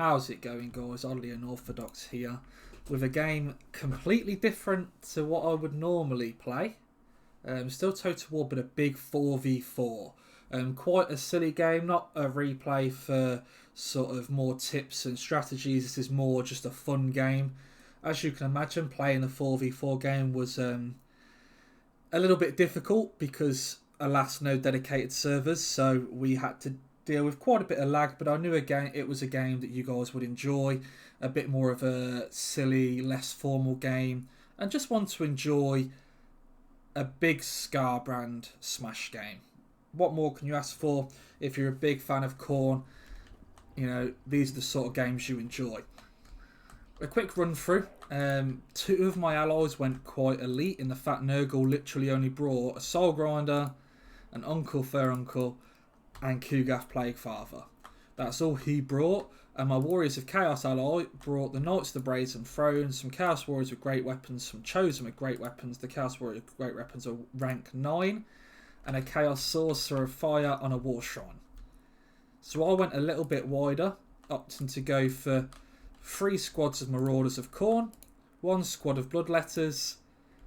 How's it going, guys? Oddly Unorthodox here with a game completely different to what I would normally play. Still Total War, but a big 4v4. Quite a silly game, not a replay for sort of more tips and strategies. This is more just a fun game. As you can imagine, playing a 4v4 game was a little bit difficult because, alas, no dedicated servers, so we had to deal with quite a bit of lag, but I knew it was a game that you guys would enjoy, a bit more of a silly, less formal game, and just want to enjoy a big Scarbrand Smash game. What more can you ask for if you're a big fan of Khorne? You know, these are the sort of games you enjoy. A quick run through. Two of my allies went quite elite in the fact Nurgle literally only brought a Soul Grinder, an Uncle Furuncle, and Kugath Plaguefather. That's all he brought. And my Warriors of Chaos ally brought the Knights of the Brazen Throne, some Chaos Warriors with great weapons, some Chosen with great weapons. The Chaos Warriors with great weapons are rank 9, and a Chaos Sorcerer of Fire on a War Shrine. So I went a little bit wider, opting to go for 3 squads of Marauders of Khorne, 1 squad of Bloodletters,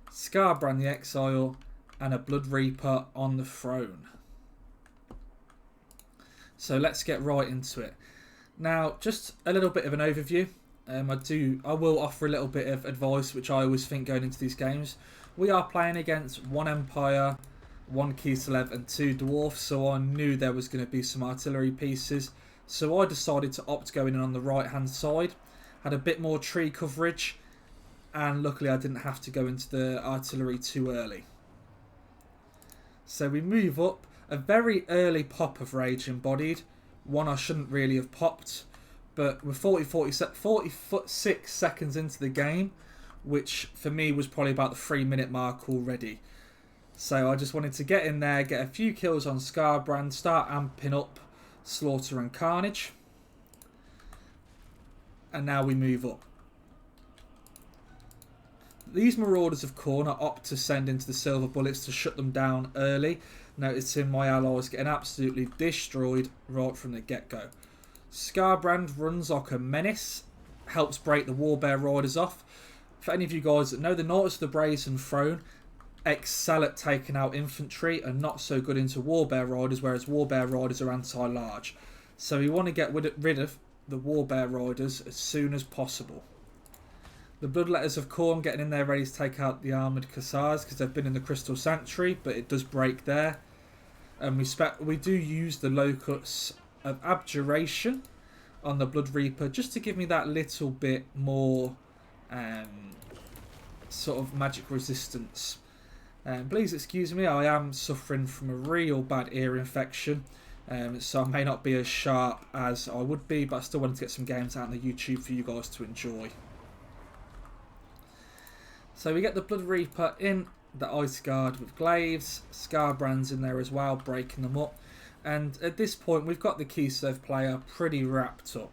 Scarbrand the Exile, and a Blood Reaper on the throne. So let's get right into it. Now, just a little bit of an overview. I will offer a little bit of advice, which I always think going into these games. We are playing against 1 Empire, 1 Kislev, and 2 Dwarfs, so I knew there was going to be some artillery pieces. So I decided to opt going in on the right-hand side. Had a bit more tree coverage, and luckily I didn't have to go into the artillery too early. So we move up. A very early pop of Rage Embodied. One I shouldn't really have popped, but we're 46 seconds into the game, which for me was probably about the 3-minute mark already. So I just wanted to get in there, get a few kills on Scarbrand, start amping up Slaughter and Carnage. And now we move up. These Marauders of Khorne are opt to send into the Silver Bullets to shut them down early. Noticing my allies getting absolutely destroyed right from the get-go. Scarbrand runs like a menace, helps break the Warbear Riders off. For any of you guys that know, the Knights of the Brazen Throne excel at taking out infantry and not so good into Warbear Riders, whereas Warbear Riders are anti-large. So we want to get rid of the Warbear Riders as soon as possible. The Bloodletters of Khorne getting in there ready to take out the Armoured Cassars because they've been in the Crystal Sanctuary, but it does break there. And we do use the Locus of Abjuration on the Blood Reaper just to give me that little bit more sort of magic resistance. Please excuse me, I am suffering from a real bad ear infection, so I may not be as sharp as I would be, but I still wanted to get some games out on the YouTube for you guys to enjoy. So we get the Blood Reaper in the Ice Guard with Glaives, Scarbrand's in there as well, breaking them up. And at this point we've got the Kislev player pretty wrapped up.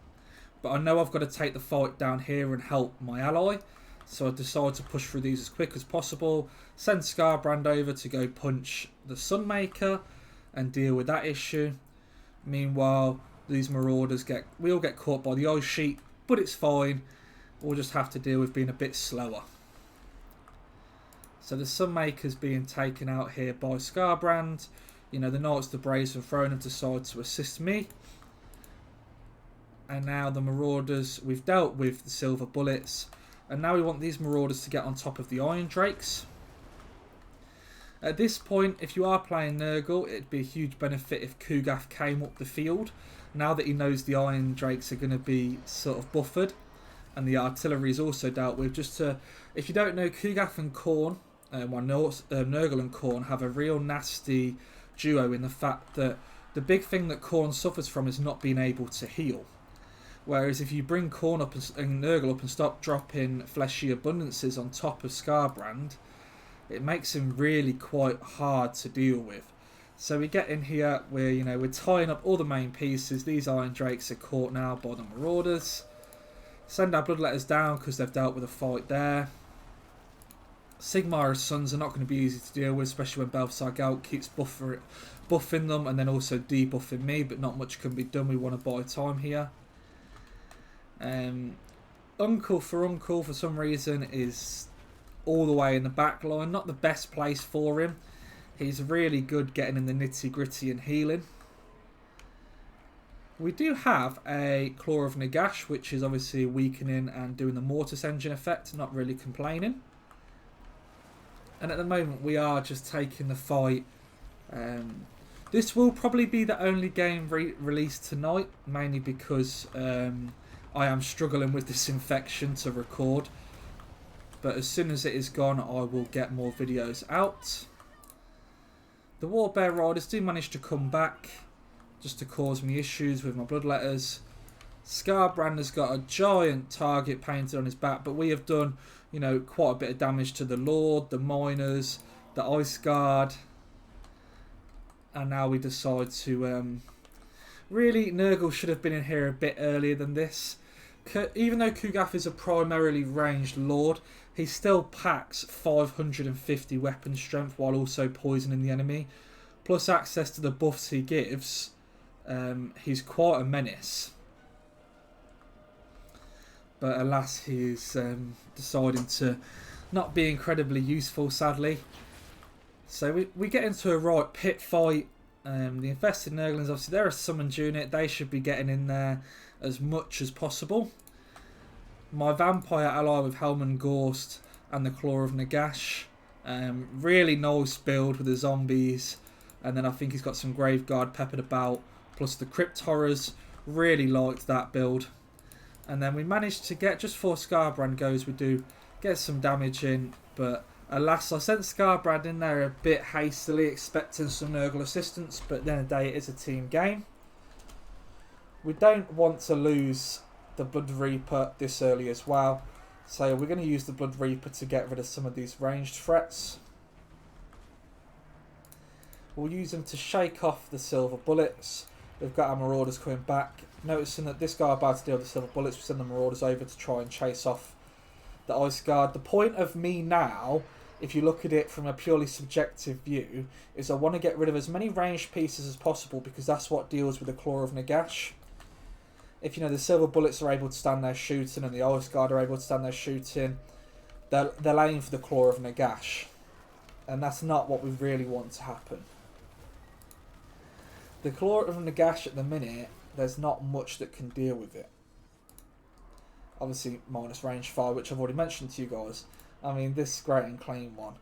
But I know I've got to take the fight down here and help my ally. So I decided to push through these as quick as possible, send Scarbrand over to go punch the Sunmaker and deal with that issue. Meanwhile, these Marauders we all get caught by the ice sheet, but it's fine. We'll just have to deal with being a bit slower. So the Sunmaker's being taken out here by Scarbrand. You know, the Knights of the Brazen Throne have decided to assist me. And now the Marauders, we've dealt with the Silver Bullets. And now we want these Marauders to get on top of the Iron Drakes. At this point, if you are playing Nurgle, it'd be a huge benefit if Kugath came up the field. Now that he knows the Iron Drakes are going to be sort of buffered. And the artillery is also dealt with. Just to, if you don't know, Kugath and Khorne, Nurgle and Khorne have a real nasty duo in the fact that the big thing that Khorne suffers from is not being able to heal. Whereas if you bring Khorne up and Nurgle up and stop dropping fleshy abundances on top of Scarbrand, it makes him really quite hard to deal with. So we get in here, we're tying up all the main pieces. These Iron Drakes are caught now by the Marauders. Send our Bloodletters down because they've dealt with a fight there. Sigmar's sons are not going to be easy to deal with, especially when Belfsar Gout keeps buffing them and then also debuffing me, but not much can be done. We want to buy time here. Uncle for some reason is all the way in the back line. Not the best place for him. He's really good getting in the nitty gritty and healing. We do have a Claw of Nagash, which is obviously weakening and doing the Mortis engine effect. Not really complaining. And at the moment we are just taking the fight. This will probably be the only game released tonight, mainly because I am struggling with this infection to record. But as soon as it is gone, I will get more videos out. The Warbear Riders do manage to come back, just to cause me issues with my bloodletters. Scarbrand has got a giant target painted on his back, but we have done, you know, quite a bit of damage to the Lord, the Miners, the Ice Guard. And now we decide to... really, Nurgle should have been in here a bit earlier than this. Even though Kugath is a primarily ranged Lord, he still packs 550 weapon strength while also poisoning the enemy. Plus access to the buffs he gives, he's quite a menace. But alas, he is deciding to not be incredibly useful, sadly. So we get into a right pit fight. The infested Nurglings, obviously they're a summoned unit. They should be getting in there as much as possible. My vampire ally with Helman Gorst and the Claw of Nagash. Really nice build with the zombies. And then I think he's got some Graveguard peppered about. Plus the Crypt Horrors. Really liked that build. And then we managed to get, just before Scarbrand goes, we do get some damage in. But alas, I sent Scarbrand in there a bit hastily, expecting some Nurgle assistance. But at the end of the day, it is a team game. We don't want to lose the Blood Reaper this early as well. So we're going to use the Blood Reaper to get rid of some of these ranged threats. We'll use them to shake off the silver bullets. We've got our Marauders coming back. Noticing that this guy about to deal with the silver bullets, we send the Marauders over to try and chase off the Ice Guard. The point of me now, if you look at it from a purely subjective view, is I want to get rid of as many ranged pieces as possible, because that's what deals with the Claw of Nagash. If, you know, the silver bullets are able to stand there shooting and the Ice Guard are able to stand there shooting, they'll aim for the Claw of Nagash. And that's not what we really want to happen. The Claw of Nagash at the minute, there's not much that can deal with it. Obviously, minus range fire, which I've already mentioned to you guys. I mean, this Great and Clean one,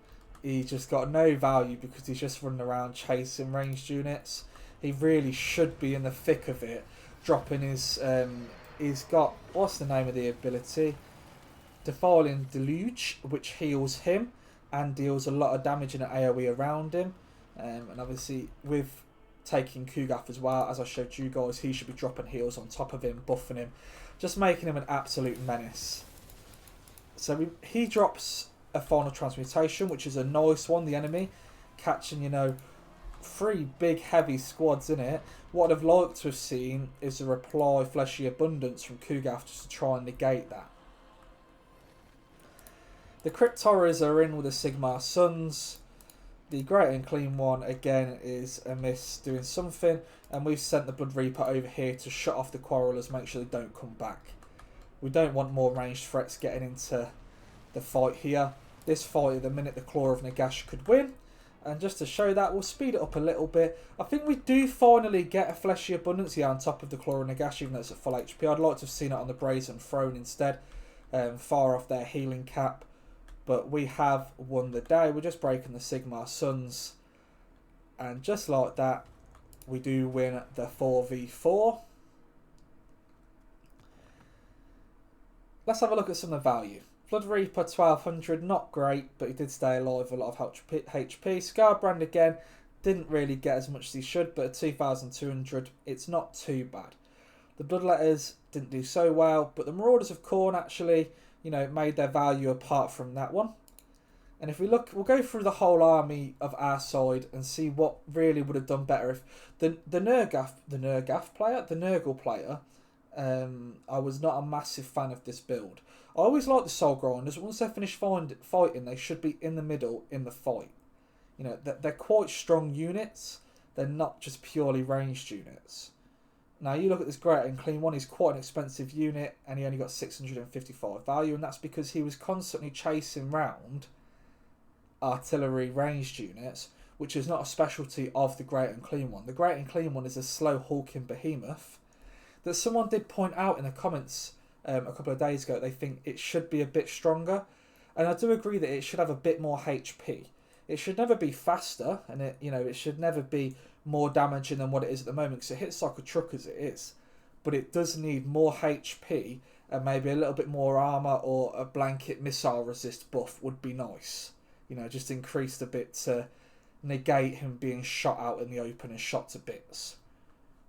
he just got no value because he's just running around chasing ranged units. He really should be in the thick of it. Dropping his, he's got, what's the name of the ability? Defiling Deluge, which heals him and deals a lot of damage in an AoE around him. And obviously with taking Kugath as well, as I showed you guys, he should be dropping heals on top of him, buffing him, just making him an absolute menace. So he drops a Final Transmutation, which is a nice one, the enemy, catching, you know, 3 big heavy squads in it. What I'd liked to have seen is a reply Fleshy Abundance from Kugath just to try and negate that. The Crypt Horrors are in with the Sigmar Suns. The Great and Clean one again is a miss doing something, and we've sent the Blood Reaper over here to shut off the Quarrelers, make sure they don't come back. We don't want more ranged threats getting into the fight here. This fight at the minute the Claw of Nagash could win. And just to show that, we'll speed it up a little bit. I think we do finally get a Fleshy Abundance here on top of the Claw of Nagash, even though it's at full HP. I'd like to have seen it on the Brazen Throne instead, far off their healing cap. But we have won the day. We're just breaking the Sigmar Suns. And just like that, we do win the 4v4. Let's have a look at some of the value. Blood Reaper 1200, not great, but he did stay alive with a lot of HP. Scarbrand again, didn't really get as much as he should, but at 2200, it's not too bad. The Bloodletters didn't do so well, but the Marauders of Khorne actually, you know, made their value apart from that one. And if we look, we'll go through the whole army of our side and see what really would have done better if the Nurgle player, I was not a massive fan of this build. I always like the Soul Grinders. Once they finish fighting, they should be in the middle in the fight. You know, they're quite strong units. They're not just purely ranged units. Now you look at this Great and Clean one, he's quite an expensive unit and he only got 655 value, and that's because he was constantly chasing round artillery ranged units, which is not a specialty of the Great and Clean one. The Great and Clean one is a slow hulking behemoth that someone did point out in the comments a couple of days ago. They think it should be a bit stronger, and I do agree that it should have a bit more HP. It should never be faster, and it should never be more damaging than what it is at the moment, because it hits like a truck as it is, but it does need more HP, and maybe a little bit more armour or a blanket missile resist buff would be nice. Just increased a bit to negate him being shot out in the open and shot to bits.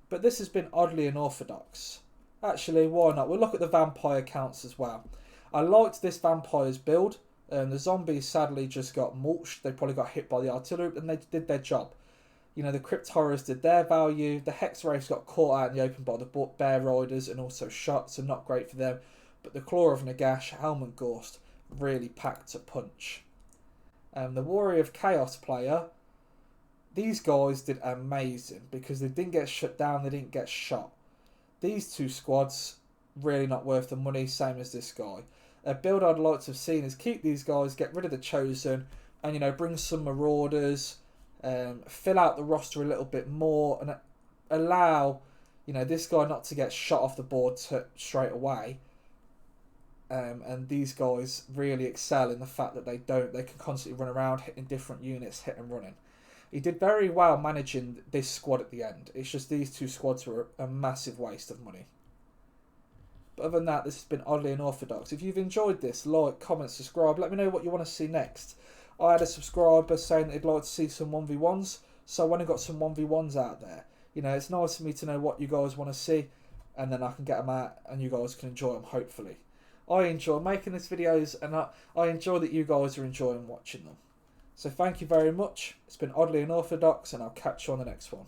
But this has been oddly unorthodox. Actually, why not? We'll look at the vampire counts as well. I liked this vampires build. The zombies sadly just got mulched. They probably got hit by the artillery, and they did their job. The crypt horrors did their value. The hex wraiths got caught out in the open by the bear riders and also shot, so not great for them. But the claw of Nagash, Helm and Gorst really packed a punch. The Warrior of Chaos player, these guys did amazing because they didn't get shut down, they didn't get shot. These two squads, really not worth the money, same as this guy. A build I'd like to have seen is keep these guys, get rid of the Chosen, and bring some Marauders, fill out the roster a little bit more, and allow this guy not to get shot off the board straight away. And these guys really excel in the fact that they can constantly run around, hitting different units, hit and running. He did very well managing this squad at the end. It's just these two squads were a massive waste of money. But other than that, this has been oddly unorthodox. If you've enjoyed this, like, comment, subscribe. Let me know what you want to see next. I had a subscriber saying that he'd like to see some 1v1s, so I went and got some 1v1s out there. It's nice for me to know what you guys want to see, and then I can get them out and you guys can enjoy them, hopefully. I enjoy making these videos, and I enjoy that you guys are enjoying watching them. So thank you very much. It's been oddly unorthodox, and I'll catch you on the next one.